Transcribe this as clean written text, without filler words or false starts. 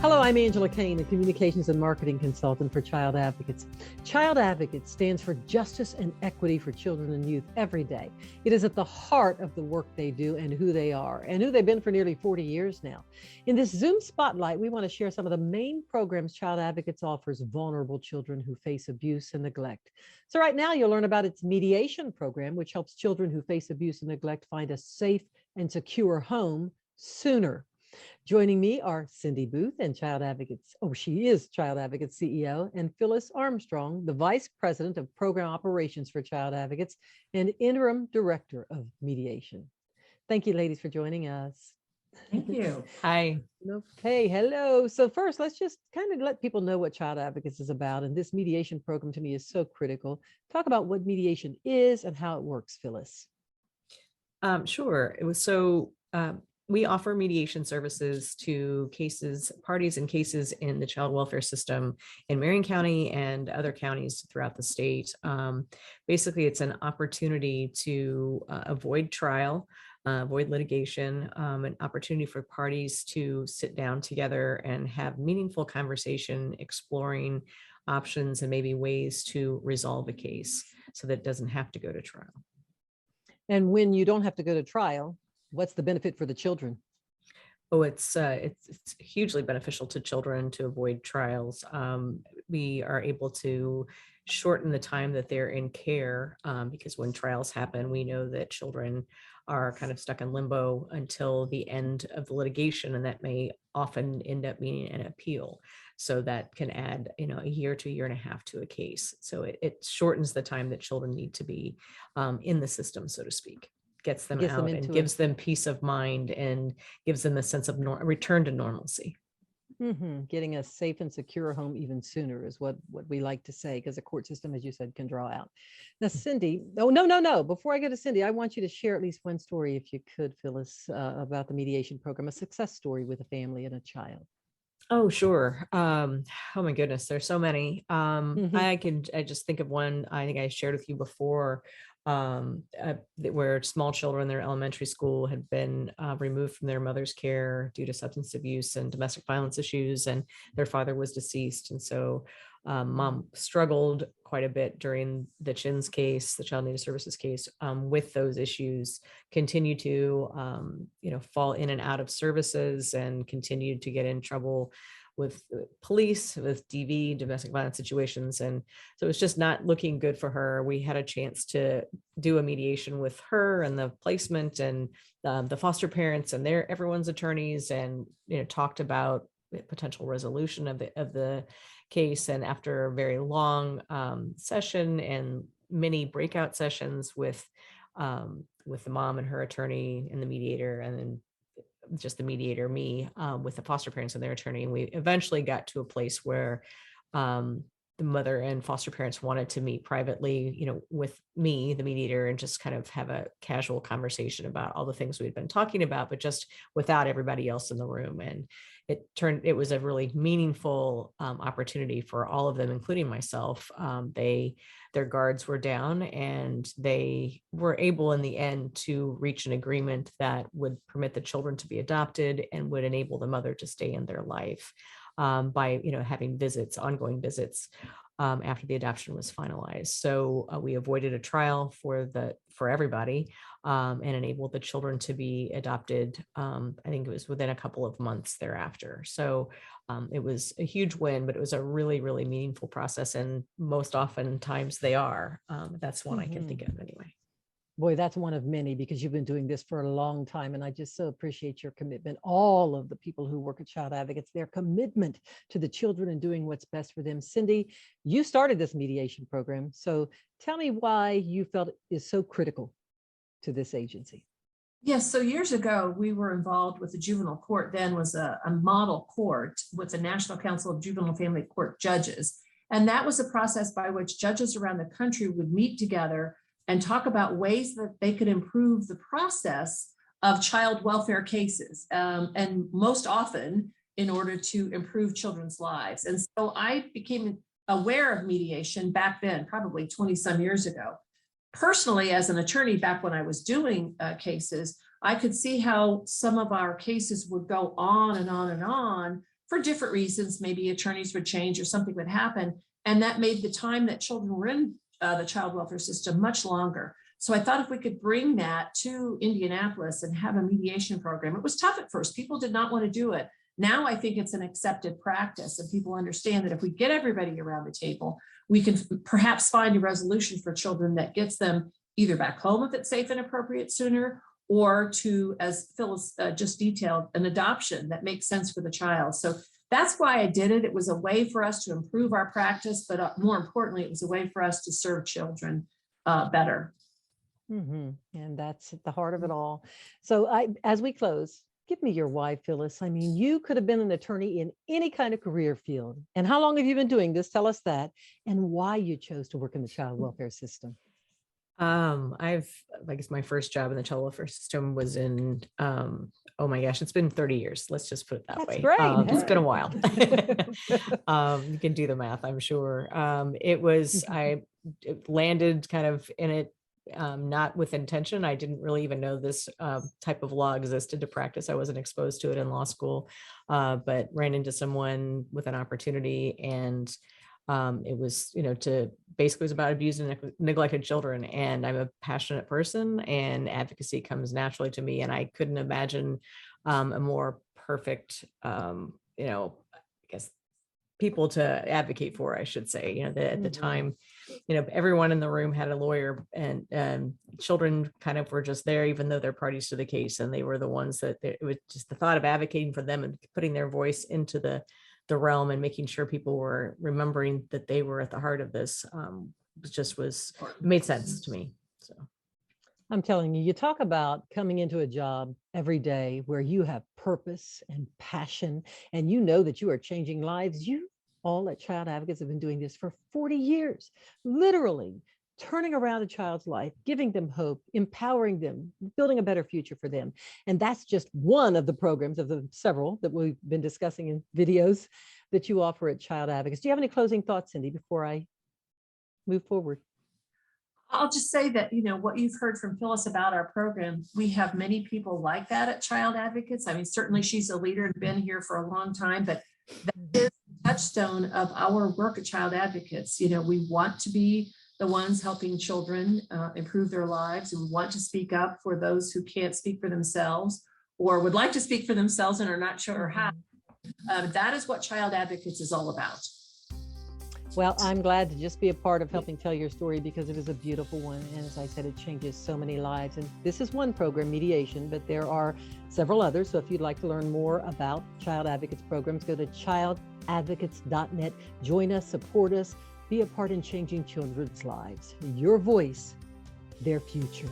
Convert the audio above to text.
Hello, I'm Angela Kane, a communications and marketing consultant for Child Advocates. Child Advocates stands for justice and equity for children and youth every day. It is at the heart of the work they do and who they are, and who they've been for nearly 40 years now. In this Zoom Spotlight, we want to share some of the main programs Child Advocates offers vulnerable children who face abuse and neglect. So right now, you'll learn about its mediation program, which helps children who face abuse and neglect find a safe and secure home sooner. Joining me are Cindy Booth and she is Child Advocates CEO, and Phyllis Armstrong, the Vice President of Program Operations for Child Advocates and Interim Director of Mediation. Thank you, ladies, for joining us. Thank you. Hi. Okay, hello. So first, let's just kind of let people know what Child Advocates is about. And this mediation program to me is so critical. Talk about what mediation is and how it works, Phyllis. Sure. We offer mediation services to parties and cases in the child welfare system in Marion County and other counties throughout the state. Basically, it's an opportunity to avoid trial, avoid litigation, an opportunity for parties to sit down together and have meaningful conversation, exploring options and maybe ways to resolve a case so that it doesn't have to go to trial. And when you don't have to go to trial, what's the benefit for the children? Oh, it's hugely beneficial to children to avoid trials. We are able to shorten the time that they're in care because when trials happen, we know that children are kind of stuck in limbo until the end of the litigation, and that may often end up meaning an appeal. So that can add, a year to a year and a half to a case. So it shortens the time that children need to be in the system, so to speak. Gets them out and gives them peace of mind and gives them a sense of return to normalcy. Getting a safe and secure home even sooner is what we like to say, because the court system, as you said, can draw out. Now, Cindy, no. Before I go to Cindy, I want you to share at least one story, if you could, Phyllis, about the mediation program, a success story with a family and a child. Oh, sure. Oh my goodness, there's so many. I just think of one I think I shared with you before, where small children in their elementary school had been removed from their mother's care due to substance abuse and domestic violence issues, and their father was deceased. And so mom struggled quite a bit during the CHINS case, the Child Needs Services case, with those issues, continued to, fall in and out of services and continued to get in trouble with police, with DV, domestic violence situations. And so it's just not looking good for her. We had a chance to do a mediation with her and the placement and the foster parents and everyone's attorneys, and, talked about potential resolution of the case. And after a very long session and many breakout sessions with the mom and her attorney and the mediator, and then just the mediator, me, with the foster parents and their attorney. And we eventually got to a place where the mother and foster parents wanted to meet privately, with me, the mediator, and just kind of have a casual conversation about all the things we'd been talking about, but just without everybody else in the room. And it was a really meaningful opportunity for all of them, including myself. Their guards were down, and they were able in the end to reach an agreement that would permit the children to be adopted and would enable the mother to stay in their life by having ongoing visits after the adoption was finalized. So we avoided a trial for everybody and enabled the children to be adopted. I think it was within a couple of months thereafter. So it was a huge win, but it was a really, really meaningful process. And most oftentimes they are. That's one I can think of anyway. Boy, that's one of many, because you've been doing this for a long time. And I just so appreciate your commitment. All of the people who work at Child Advocates, their commitment to the children and doing what's best for them. Cindy, you started this mediation program. So tell me why you felt it is so critical to this agency. Yes, so years ago, we were involved with the juvenile court, then was a model court with the National Council of Juvenile Family Court Judges. And that was a process by which judges around the country would meet together and talk about ways that they could improve the process of child welfare cases, and most often in order to improve children's lives. And so I became aware of mediation back then, probably 20 some years ago. Personally, as an attorney, back when I was doing cases, I could see how some of our cases would go on and on and on for different reasons. Maybe attorneys would change or something would happen. And that made the time that children were in the child welfare system much longer. So I thought if we could bring that to Indianapolis and have a mediation program. It was tough at first. People did not want to do it. Now I think it's an accepted practice, and people understand that if we get everybody around the table, we can perhaps find a resolution for children that gets them either back home if it's safe and appropriate sooner, or to, as Phyllis just detailed, an adoption that makes sense for the child. So that's why I did it. It was a way for us to improve our practice, but more importantly, it was a way for us to serve children better. Mm-hmm. And that's at the heart of it all. So as we close, give me your why, Phyllis. I mean, you could have been an attorney in any kind of career field. And how long have you been doing this? Tell us that, and why you chose to work in the child welfare system. I guess my first job in the child welfare system was in, oh my gosh, it's been 30 years. Let's just put it that way. Great. It's been a while. You can do the math, I'm sure. I landed kind of in it, not with intention. I didn't really even know this type of law existed to practice. I wasn't exposed to it in law school, but ran into someone with an opportunity, and it was, basically it was about abused and neglected children. And I'm a passionate person, and advocacy comes naturally to me. And I couldn't imagine a more perfect, I guess, people to advocate for, I should say. At the time, everyone in the room had a lawyer, and children kind of were just there, even though they're parties to the case. And they were the ones that it was just the thought of advocating for them and putting their voice into the realm and making sure people were remembering that they were at the heart of this, it made sense to me. So I'm telling you, you talk about coming into a job every day where you have purpose and passion, and you know that you are changing lives. You all at Child Advocates have been doing this for 40 years, literally turning around a child's life, giving them hope, empowering them, building a better future for them. And that's just one of the programs of the several that we've been discussing in videos that you offer at Child Advocates. Do you have any closing thoughts, Cindy, before I move forward? I'll just say that, what you've heard from Phyllis about our program, we have many people like that at Child Advocates. I mean, certainly she's a leader and been here for a long time, but that is the touchstone of our work at Child Advocates. We want to be the ones helping children improve their lives. And we want to speak up for those who can't speak for themselves or would like to speak for themselves and are not sure how. That is what Child Advocates is all about. Well, I'm glad to just be a part of helping tell your story, because it is a beautiful one. And as I said, it changes so many lives. And this is one program, mediation, but there are several others. So if you'd like to learn more about Child Advocates programs, go to childadvocates.net. Join us, support us, be a part in changing children's lives. Your voice, their future.